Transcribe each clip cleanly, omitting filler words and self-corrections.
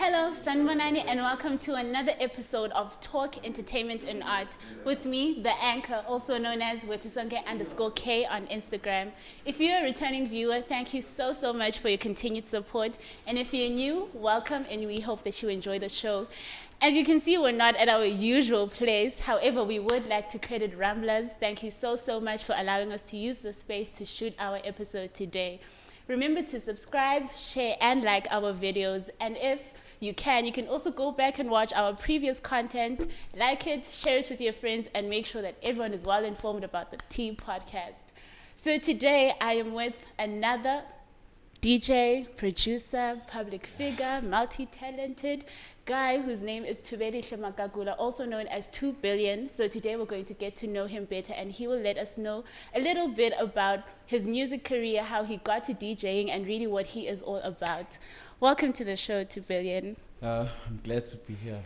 Hello, Sanmanani, and welcome to another episode of Talk Entertainment and Art with me, the anchor, also known as Wetisonke_K on Instagram. If you're a returning viewer, thank you so much for your continued support. And if you're new, welcome, and we hope that you enjoy the show. As you can see, we're not at our usual place. However, we would like to credit Ramblers. Thank you so much for allowing us to use the space to shoot our episode today. Remember to subscribe, share, and like our videos. And if you can also go back and watch our previous content, like it, share it with your friends, and make sure that everyone is well informed about the T podcast. So today I am with another DJ, producer, public figure, multi-talented guy whose name is Thubillion, also known as Thubillion. So today we're going to get to know him better, and he will let us know a little bit about his music career, how he got to DJing, and really what he is all about. Welcome to the show, Thubillion. I'm glad to be here.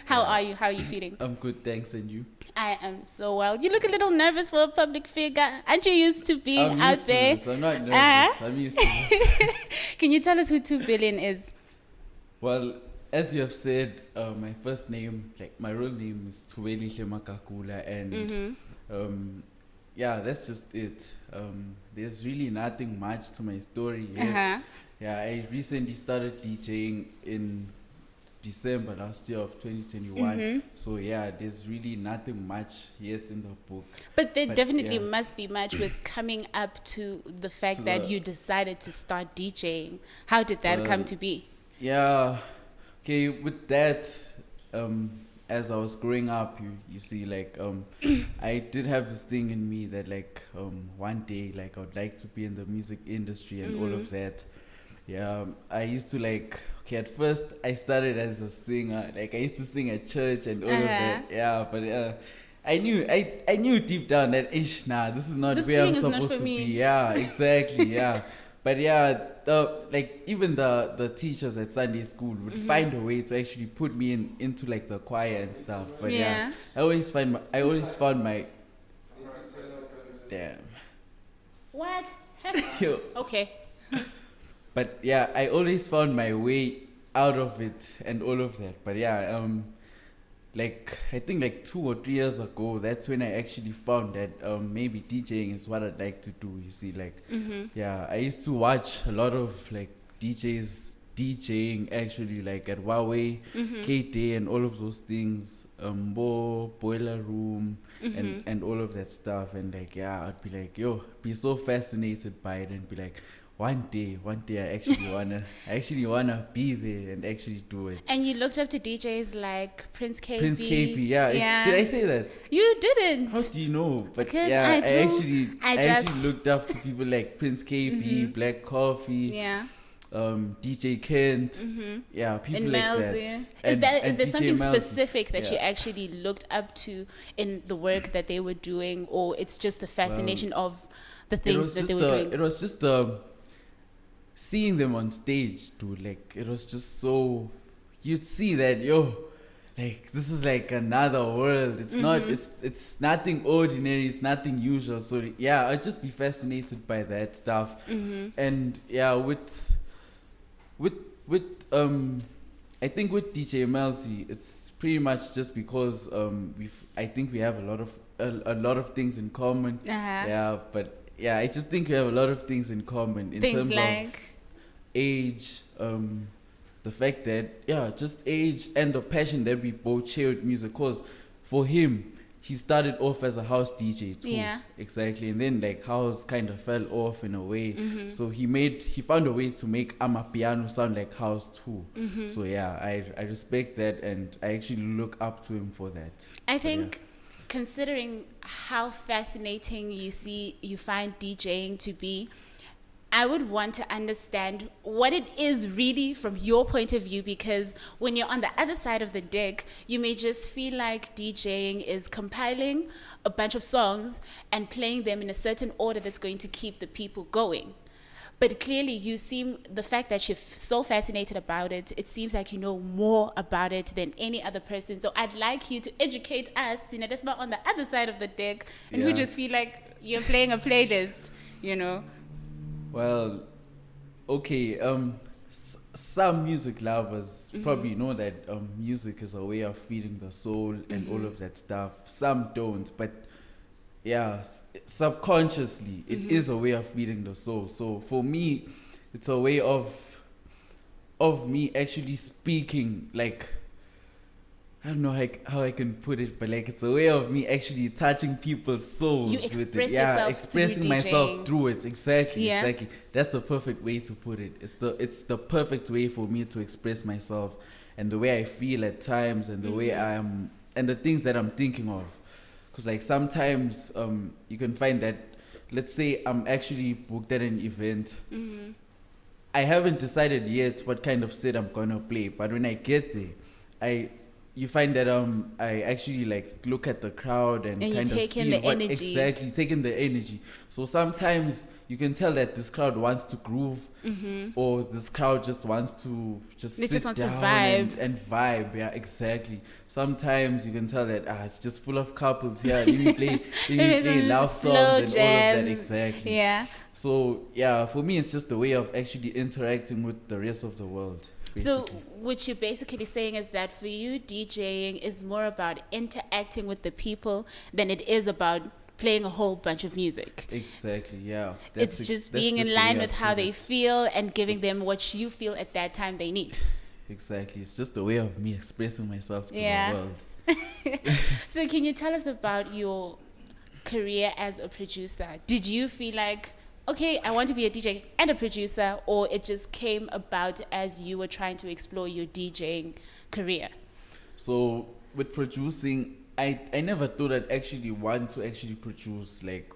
How are you? How are you feeling? I'm good, thanks. And you? I am so well. You look a little nervous for a public figure. Aren't you used to being out there? I'm not nervous. I'm used to this. Can you tell us who Thubillion is? Well, as you have said, my first name, my real name is Thubillion, and that's just it. There's really nothing much to my story yet. Yeah, I recently started DJing in December last year of 2021. So yeah, there's really nothing much yet in the book. But there definitely must be much with coming up to the fact that you decided to start DJing. How did that come to be? Yeah, okay, with that, as I was growing up, you see, I did have this thing in me that one day, I would like to be in the music industry and all of that. Yeah, I used to at first I started as a singer. I used to sing at church and all of that. Yeah, but I knew deep down that this is not where I'm supposed to be. Yeah, exactly. Yeah, but yeah, even the teachers at Sunday school would find a way to actually put me into the choir and stuff. But yeah, I always found my damn. What? Okay. But yeah, I always found my way out of it and all of that. But yeah, I think 2 or 3 years ago, that's when I actually found that maybe DJing is what I'd like to do. You see, yeah, I used to watch a lot of DJs DJing actually, at Huawei, K-Day, and all of those things, Boiler Room, and all of that stuff. And I'd be be so fascinated by it and be one day I actually wanna be there and actually do it. And you looked up to DJs like Prince KP. Yeah. Did I say that? You didn't. How do you know? But because yeah, I actually looked up to people like Prince KP, Black Coffee, DJ Kent, people and like Mel's, that. Is there something specific that you Yeah. actually looked up to in the work that they were doing, or it's just the fascination of the things that they were doing? It was just seeing them on stage, dude. It was just so, you'd see that this is another world. It's not, it's nothing ordinary, it's nothing usual. So yeah, I'd just be fascinated by that stuff. And yeah, with I think with DJ Melzi, it's pretty much just because I think we have a lot of things in common. Yeah, but yeah, I just think we have a lot of things in common in terms of age, the fact that just age and the passion that we both share with music. Cause for him, he started off as a house DJ too. Yeah. Exactly. And then house kind of fell off in a way. So he found a way to make Amapiano sound like house too. So yeah, I respect that, and I actually look up to him for that. I think considering how fascinating you find DJing to be, I would want to understand what it is really from your point of view, because when you're on the other side of the deck, you may just feel like DJing is compiling a bunch of songs and playing them in a certain order that's going to keep the people going. But clearly the fact that you're so fascinated about it, it seems like you know more about it than any other person. So I'd like you to educate us, that's not on the other side of the deck, and who just feel like you're playing a playlist, Well, okay, some music lovers probably know that music is a way of feeding the soul and all of that stuff. Some don't, but yeah, subconsciously it is a way of feeding the soul. So for me, it's a way of me actually speaking, like, I don't know how I can put it, but like it's a way of me actually touching people's souls You with express it. Yeah, yourself expressing through myself DJing. through it. Exactly, Yeah. exactly. That's the perfect way to put it. It's the perfect way for me to express myself and the way I feel at times and the way I am and the things that I'm thinking of. Because like sometimes you can find that, let's say I'm actually booked at an event. I haven't decided yet what kind of set I'm gonna play, but when I get there, you find that I actually like look at the crowd and you kind of take in feel the what energy. exactly taking the energy. So sometimes you can tell that this crowd wants to groove, or this crowd just wants to They sit just want to down vibe. and vibe. Yeah, exactly. Sometimes you can tell that it's just full of couples here. Let me play Some love slow songs and all of that. jazz. Exactly. Yeah. So yeah, for me, it's just a way of actually interacting with the rest of the world. So Basically. what you're basically saying is that for you, DJing is more about interacting with the people than it is about playing a whole bunch of music. Exactly, yeah. It's just being in the line way I with how feel they it. feel and giving them what you feel at that time they need. Exactly, it's just the way of me expressing myself to Yeah. the world. So can you tell us about your career as a producer? Did you feel like, okay, I want to be a DJ and a producer, or it just came about as you were trying to explore your DJing career? So with producing, I never thought I'd actually want to actually produce like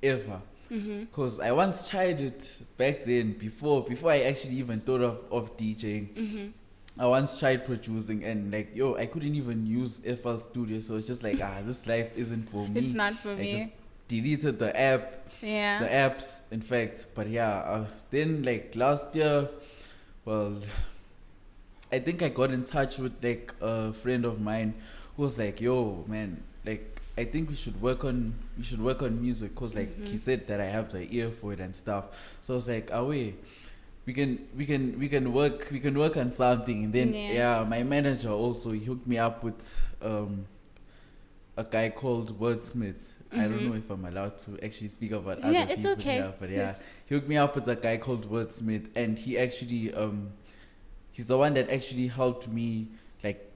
ever. Because I once tried it back then before I actually even thought of DJing. I once tried producing and like I couldn't even use FL Studio, so it's just like this life isn't for me. It's not for I me. just deleted the app, Yeah. the apps in fact. But yeah, then like last year, well, I think I got in touch with like a friend of mine who was like, yo man, like I think we should work on music, cause like he said that I have the ear for it and stuff. So I was like, we can work on something. And then Yeah. my manager also, he hooked me up with a guy called Wordsmith. I don't know if I'm allowed to actually speak about other Yeah, people. it's okay. Yeah, but yeah, he hooked me up with a guy called Wordsmith, and he actually he's the one that actually helped me like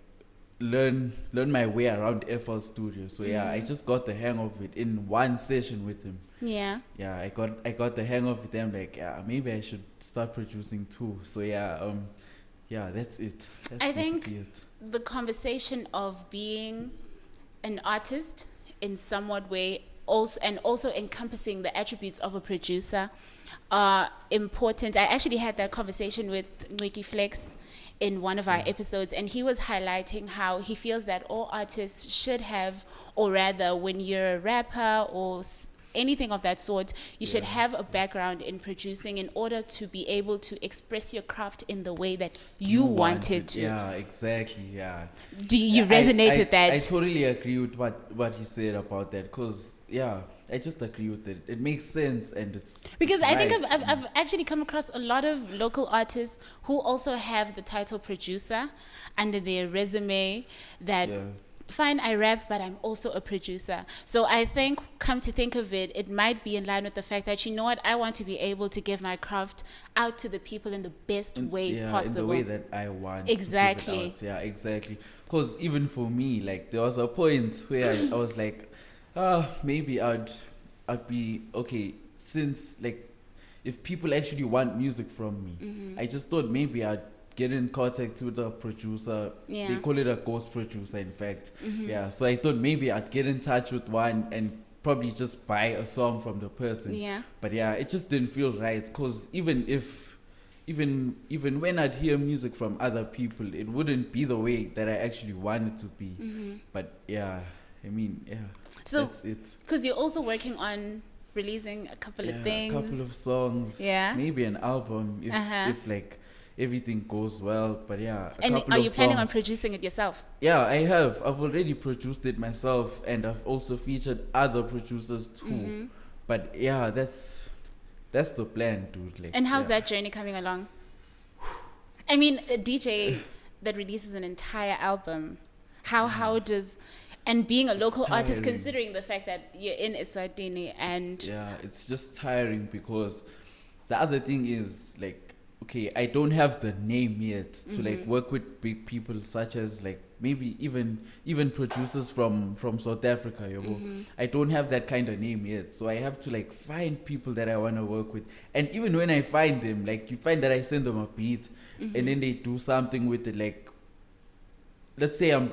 learn my way around FL Studio. So yeah, I just got the hang of it in one session with him. Yeah. Yeah, I got the hang of it. I'm like, maybe I should start producing too. So yeah, that's it. That's I think basically it. the conversation of being an artist in somewhat way also encompassing the attributes of a producer are important. I actually had that conversation with Wiki Flex in one of our episodes, and he was highlighting how he feels that all artists should have, or rather when you're a rapper or anything of that sort, you should have a background in producing in order to be able to express your craft in the way that you want it to. Yeah, exactly. Yeah. Do you resonate with that? I totally agree with what he said about that, because I just agree with it. It makes sense, and it's Because it's I think right. I've actually come across a lot of local artists who also have the title producer under their resume that, fine, I rap, but I'm also a producer. So I think, come to think of it, it might be in line with the fact that, you know what, I want to be able to give my craft out to the people in the best way possible. in the way that I want Exactly. to give it out. Yeah, exactly. Because even for me, like there was a point where I was like, maybe I'd be okay, since like if people actually want music from me, I just thought maybe I'd get in contact with a producer. Yeah. They call it a ghost producer, in fact. Yeah, so I thought maybe I'd get in touch with one and probably just buy a song from the person. Yeah. But yeah, it just didn't feel right, because even when I'd hear music from other people, it wouldn't be the way that I actually want it to be. But yeah, I mean, So, that's it. because you're also working on releasing a couple of things. A couple of songs. Yeah. Maybe an album if like everything goes well. But yeah, a And couple are of you planning on songs. producing it yourself? Yeah, I have. I've already produced it myself, and I've also featured other producers too. But yeah, that's the plan, dude. Like, And how's yeah. that journey coming along? I mean, a DJ that releases an entire album, how does, and being a local artist, tiring. considering the fact that you're in Eswatini and It's just tiring because the other thing is like, okay, I don't have the name yet to like work with big people such as like maybe even producers from South Africa, you know. I don't have that kind of name yet, so I have to like find people that I want to work with. And even when I find them, like you find that I send them a beat and then they do something with it, like let's say I'm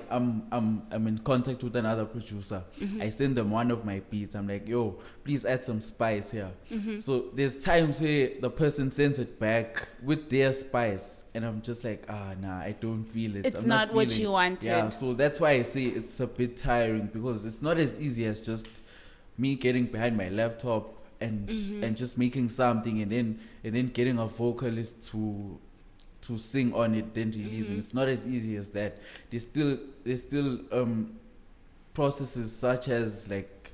in contact with another producer. I send them one of my beats. I'm like, yo, please add some spice here. So there's times where the person sends it back with their spice, and I'm just like, nah, I don't feel it. it's I'm not what feeling you it. wanted. Yeah, so that's why I say it's a bit tiring because it's not as easy as just me getting behind my laptop and just making something and then getting a vocalist to sing on it, then releasing. It's not as easy as that. There's still processes such as like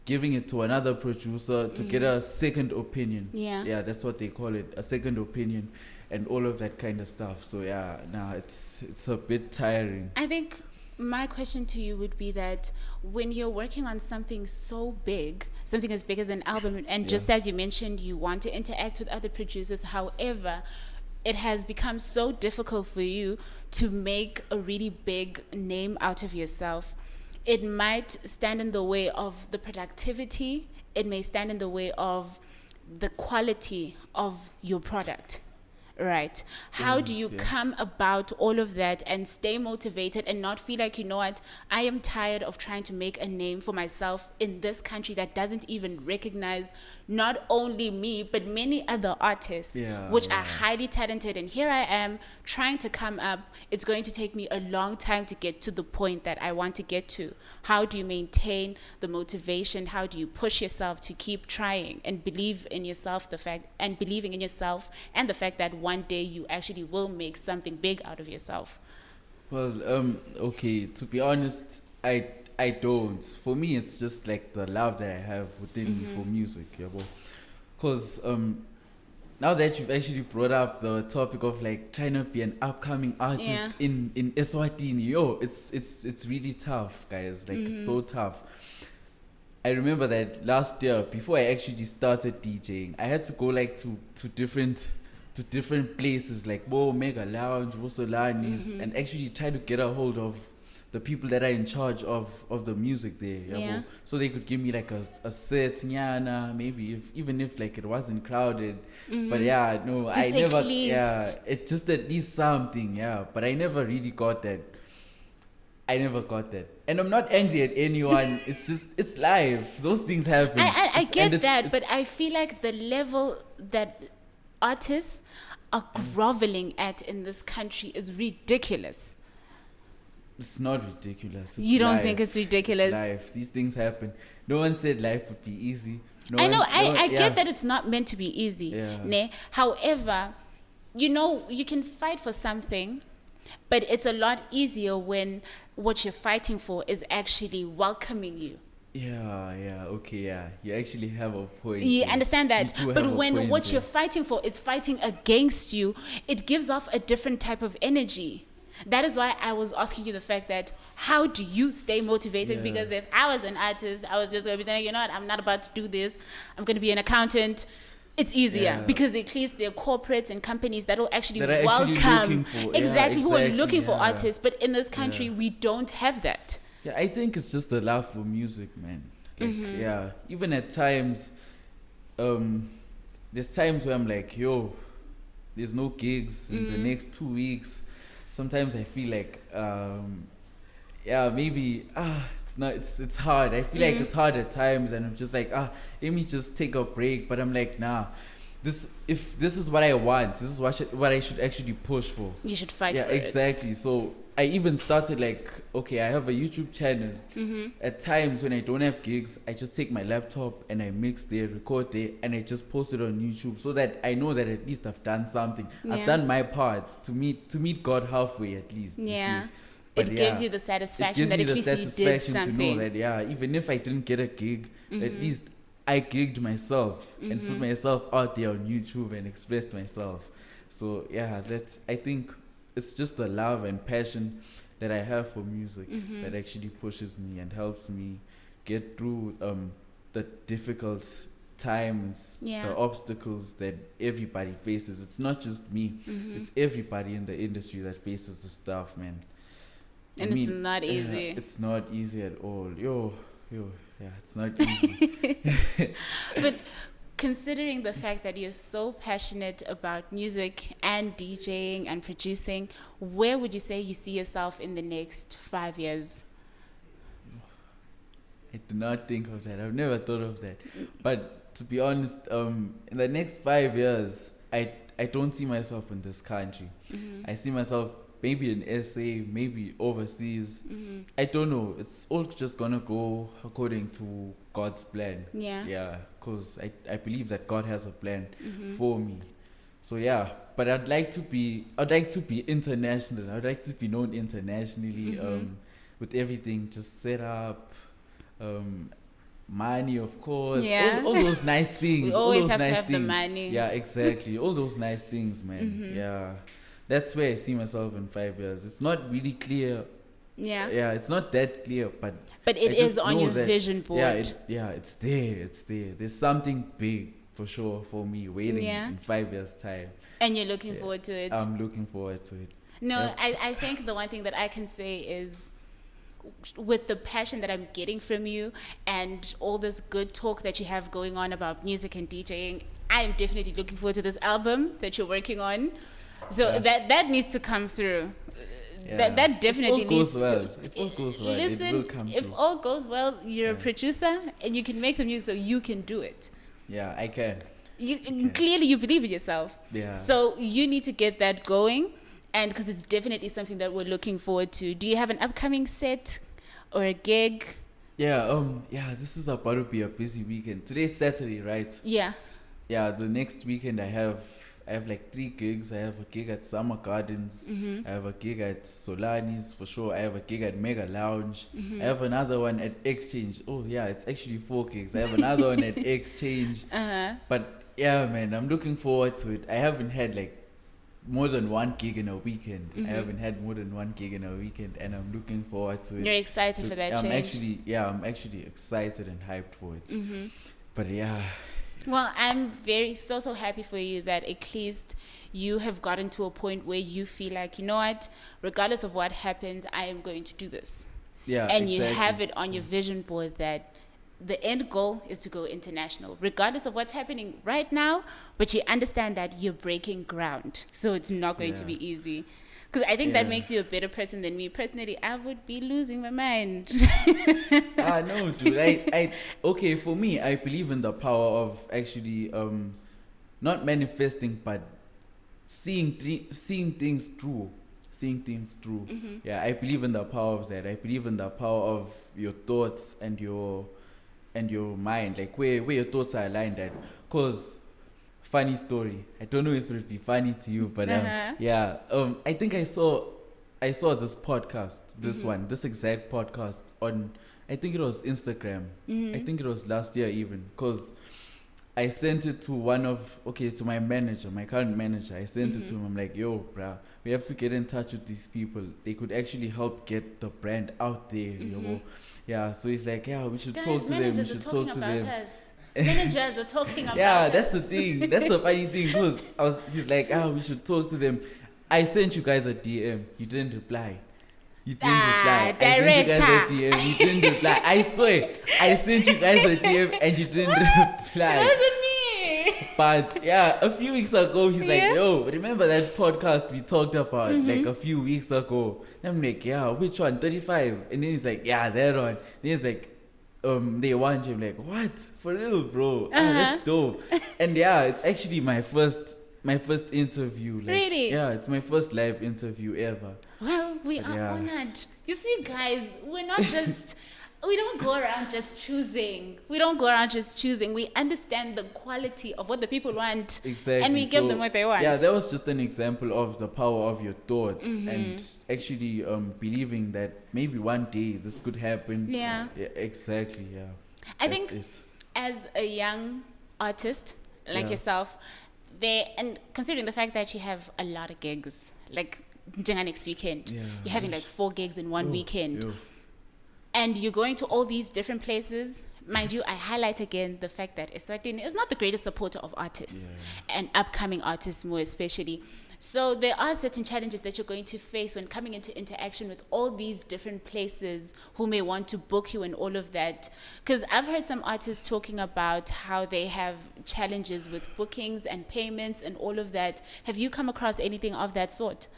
giving it to another producer to get a second opinion. Yeah. That's what they call it, a second opinion, and all of that kind of stuff. So it's a bit tiring. I think my question to you would be that when you're working on something so big, something as big as an album, and just as you mentioned, you want to interact with other producers, however, it has become so difficult for you to make a really big name out of yourself. It might stand in the way of the productivity. It may stand in the way of the quality of your product. Right. How do you come about all of that and stay motivated and not feel like, you know what, I am tired of trying to make a name for myself in this country that doesn't even recognize not only me, but many other artists, which are highly talented. And here I am trying to come up. It's going to take me a long time to get to the point that I want to get to. How do you maintain the motivation? How do you push yourself to keep trying and believe in yourself, believing in yourself and the fact that one day you actually will make something big out of yourself? Well, okay, to be honest, I don't. For me, it's just like the love that I have within me for music, because now that you've actually brought up the topic of like trying to be an upcoming artist in Eswatini, it's really tough, guys. Like it's so tough. I remember that last year, before I actually started DJing, I had to go like to different places like Mega Lounge, Solani's, and actually try to get a hold of the people that are in charge of the music there, so they could give me like a set, maybe even if like it wasn't crowded, but just I never, it's just at least something, but I never really got that. And I'm not angry at anyone. It's just, it's life. Those things happen. I get that, but I feel like the level that artists are groveling at in this country is ridiculous. It's not ridiculous. You don't life. think it's ridiculous? It's life. These things happen. No one said life would be easy. I get that it's not meant to be easy. However, you can fight for something, but it's a lot easier when what you're fighting for is actually welcoming you. You actually have a point. You understand that? But when what there. you're fighting for is fighting against you, it gives off a different type of energy. That is why I was asking you the fact that how do you stay motivated? Because if I was an artist, I was just going to be saying, I'm not about to do this. I'm going to be an accountant. It's easier because at least there are corporates and companies that will actually welcome who are looking for artists. But in this country, we don't have that. Yeah, I think it's just the love for music, man. Like, even at times, there's times where I'm like, there's no gigs in the next 2 weeks. Sometimes I feel like, maybe, it's hard. I feel like it's hard at times, and I'm just like, let me just take a break. But I'm like, nah, if this is what I want, this is what I should actually push for. You should fight for it. Yeah, exactly. So I even started like, okay, I have a YouTube channel. At times when I don't have gigs, I just take my laptop and I mix there, record there, and I just post it on YouTube so that I know that at least I've done something. I've done my part to meet God halfway at least. Yeah. It gives you the satisfaction that at least you did something. To know that, even if I didn't get a gig, at least I gigged myself and put myself out there on YouTube and expressed myself. So yeah, I think it's just the love and passion that I have for music that actually pushes me and helps me get through the difficult times, the obstacles that everybody faces. It's not just me, it's everybody in the industry that faces the stuff, man. And it's not easy. It's not easy at all. Yeah, it's not easy. But considering the fact that you're so passionate about music and DJing and producing, where would you say you see yourself in the next 5 years? I do not think of that. I've never thought of that. But to be honest, in the next 5 years, I don't see myself in this country. I see myself maybe in SA, maybe overseas. I don't know. It's all just gonna go according to God's plan. Yeah, because I believe that God has a plan for me. So yeah, but I'd like to be international. I'd like to be known internationally. With everything just set up. Money, of course. All those nice things. We always have to have the money. Yeah, exactly. All those nice things, man. Yeah. That's where I see myself in 5 years. It's not really clear. Yeah, it's not that clear, but it is on your vision board. It's there. It's there. There's something big for sure for me waiting in 5 years' time. And you're looking forward to it. I'm looking forward to it. No, I think the one thing that I can say is, with the passion that I'm getting from you and all this good talk that you have going on about music and DJing, I'm definitely looking forward to this album that you're working on. So that needs to come through. That definitely needs to. If all goes well, listen, it will come if through. all goes well, you're a producer and you can make the music, so you can do it. Yeah, I can. Clearly you believe in yourself. Yeah. So you need to get that going, and because it's definitely something that we're looking forward to. Do you have an upcoming set or a gig? Yeah, this is about to be a busy weekend. Today's Saturday, right? Yeah. Yeah, the next weekend I have like 3 gigs. I have a gig at Summer Gardens. I have a gig at Solani's for sure. I have a gig at Mega Lounge. I have another one at Exchange. Oh yeah, it's actually 4 gigs. I have another one at Exchange. But yeah, man, I'm looking forward to it. I haven't had like more than 1 gig in a weekend. I haven't had more than 1 gig in a weekend, and I'm looking forward to it. You're excited for that change? I'm actually excited and hyped for it. But yeah. Well, I'm so happy for you that at least you have gotten to a point where you feel like, you know what, regardless of what happens, I am going to do this. Yeah, and exactly. You have it on your vision board that the end goal is to go international, regardless of what's happening right now, but you understand that you're breaking ground. So it's not going to be easy. Because I think that makes you a better person than me. Personally, I would be losing my mind. No, dude. Okay, for me, I believe in the power of actually not manifesting, but seeing things through. Yeah, I believe in the power of that. I believe in the power of your thoughts and your mind, like where your thoughts are aligned at. Because funny story, I don't know if it would be funny to you, but I think I saw this podcast, this exact podcast on, I think it was Instagram. I think it was last year even, because I sent it to to my manager, my current manager. I sent it to him. I'm like, yo, bruh, we have to get in touch with these people. They could actually help get the brand out there, you know. Yeah, so he's like, yeah, we should talk to them. We should talk to them. Managers are talking about that's the thing. That's the funny thing, because he's like, we should talk to them. I sent you guys a DM. You didn't reply. Director. I sent you guys a DM. You didn't reply. I swear, I sent you guys a DM and you didn't reply. It wasn't me. But yeah, a few weeks ago, he's like, yo, remember that podcast we talked about like a few weeks ago? And I'm like, yeah, which one? 35. And then he's like, yeah, that one. Then he's like, they want you. I'm like, what? For real, bro? That's dope. And yeah, it's actually my first interview. Like, really? Yeah, it's my first live interview ever. Well, we are honored. You see, guys, we're not just... we don't go around just choosing. We understand the quality of what the people want. Exactly. And we give them what they want. Yeah, that was just an example of the power of your thoughts and actually believing that maybe one day this could happen. Yeah. Exactly, yeah. I think as a young artist like yourself, and considering the fact that you have a lot of gigs, like next weekend, you're having like 4 gigs in one weekend, and you're going to all these different places. Mind you, I highlight again the fact that Eswatini is not the greatest supporter of artists and upcoming artists more especially. So there are certain challenges that you're going to face when coming into interaction with all these different places who may want to book you and all of that. Because I've heard some artists talking about how they have challenges with bookings and payments and all of that. Have you come across anything of that sort?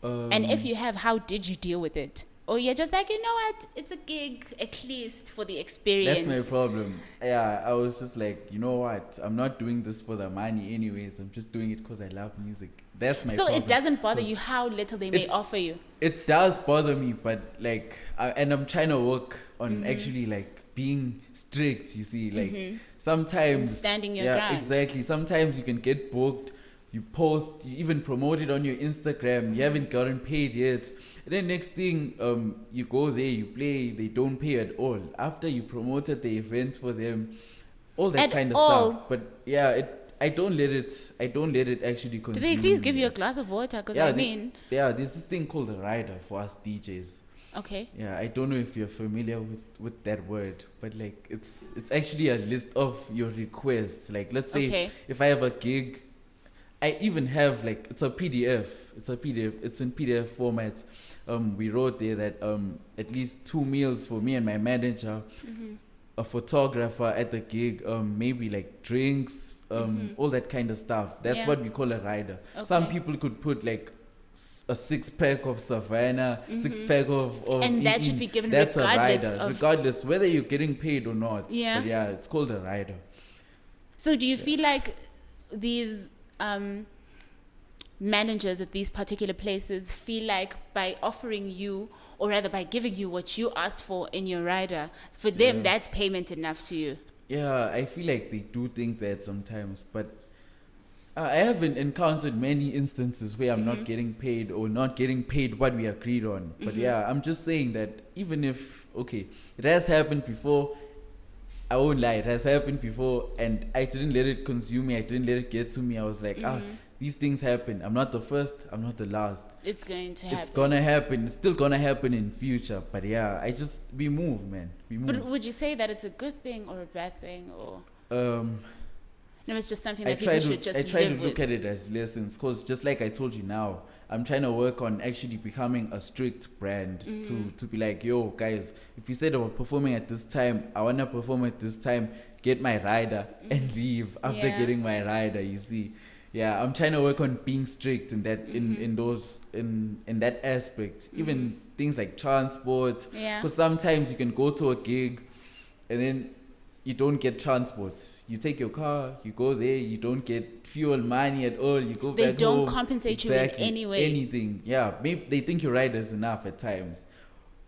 And if you have, how did you deal with it? Or you're just like, you know what, it's a gig, at least for the experience. That's my problem. Yeah, I was just like, you know what, I'm not doing this for the money anyways. I'm just doing it because I love music. That's my problem. So it doesn't bother you how little they may offer you? It does bother me, but like, and I'm trying to work on actually like being strict, you see, like sometimes. And standing your ground. Exactly. Sometimes you can get booked, you post, you even promote it on your Instagram, you haven't gotten paid yet. And then next thing, you go there, you play, they don't pay at all. After you promoted the event for them, all that kind of stuff. But yeah, I don't let it actually consume. Do they please give you a glass of water? Because there's this thing called a rider for us DJs. Okay. Yeah, I don't know if you're familiar with that word, but like it's actually a list of your requests. Like let's say if I have a gig, I even have like it's a PDF. It's in PDF formats. We wrote there that at least 2 meals for me and my manager, a photographer at the gig, maybe like drinks, all that kind of stuff. That's what we call a rider. Okay. Some people could put like a 6-pack of Savannah, 6-pack of and that should be given that's regardless a rider, regardless whether you're getting paid or not. Yeah. But yeah, it's called a rider. So do you feel like these managers at these particular places feel like by offering you, or rather by giving you what you asked for in your rider, for them that's payment enough to you? Yeah, I feel like they do think that sometimes, but I haven't encountered many instances where I'm not getting paid or not getting paid what we agreed on. But yeah, I'm just saying that even if, it has happened before, I won't lie, it has happened before, and I didn't let it consume me, I didn't let it get to me. I was like, these things happen. I'm not the first, I'm not the last. It's going to happen. It's gonna happen. It's still gonna happen in future. But yeah, we move, man. We move. But would you say that it's a good thing or a bad thing, or? No, it's just something that people should just live with. I try to look at it as lessons, because just like I told you now, I'm trying to work on actually becoming a strict brand to be like, yo, guys, if you said I was performing at this time, I want to perform at this time, get my rider and leave after getting my rider, you see. Yeah, I'm trying to work on being strict in that in that aspect. Even things like transport. Yeah. Because sometimes you can go to a gig and then you don't get transport. You take your car, you go there, you don't get fuel money at all. You go back home. They don't compensate you in any way. Anything. Yeah, maybe they think your ride is enough at times.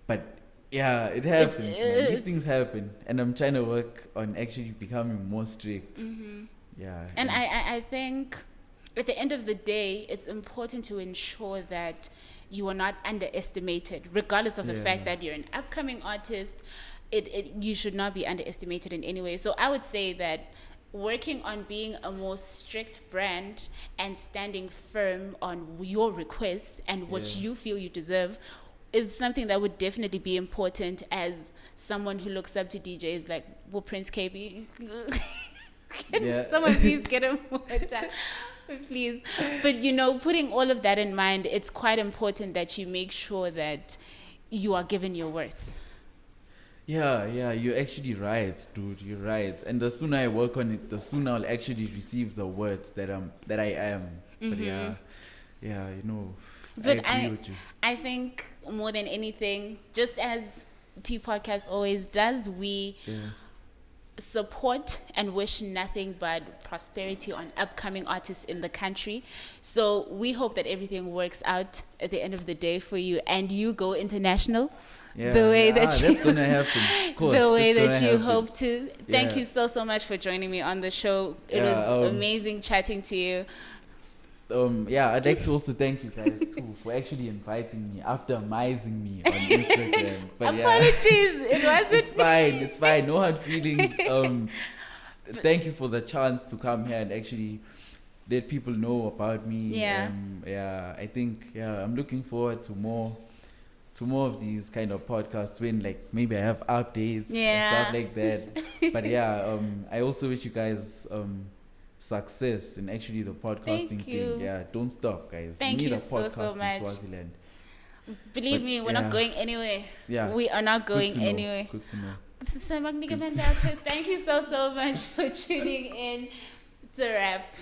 But yeah, it happens. These things happen. And I'm trying to work on actually becoming more strict. Yeah. And I think at the end of the day, it's important to ensure that you are not underestimated, regardless of the fact that you're an upcoming artist. You should not be underestimated in any way. So I would say that working on being a more strict brand and standing firm on your requests and what you feel you deserve is something that would definitely be important as someone who looks up to DJs like, well, Prince KB. Can someone please get him more time? Please. But, putting all of that in mind, it's quite important that you make sure that you are given your worth. Yeah, you're actually right, dude. You're right. And the sooner I work on it, the sooner I'll actually receive the worth that I am. But But I agree with you. I think more than anything, just as T Podcast always does, we support and wish nothing but prosperity on upcoming artists in the country. So we hope that everything works out at the end of the day for you and you go international. Yeah, the way that's gonna happen. Of course, the way that you hope to. Thank you so much for joining me on the show. It was amazing chatting to you. I'd like to also thank you guys too for actually inviting me after amazing me on Instagram. But apologies, it wasn't. It's fine. No hard feelings. Thank you for the chance to come here and actually let people know about me. Yeah. I think I'm looking forward to more of these kind of podcasts when like maybe I have updates and stuff like that. But I also wish you guys success in actually the podcasting thing. Yeah, don't stop, guys. Thank we need you a podcast so much. in Swaziland. Believe me, we're not going anywhere. Yeah, we are not going anywhere. Good to know. Thank you so much for tuning in to Rap.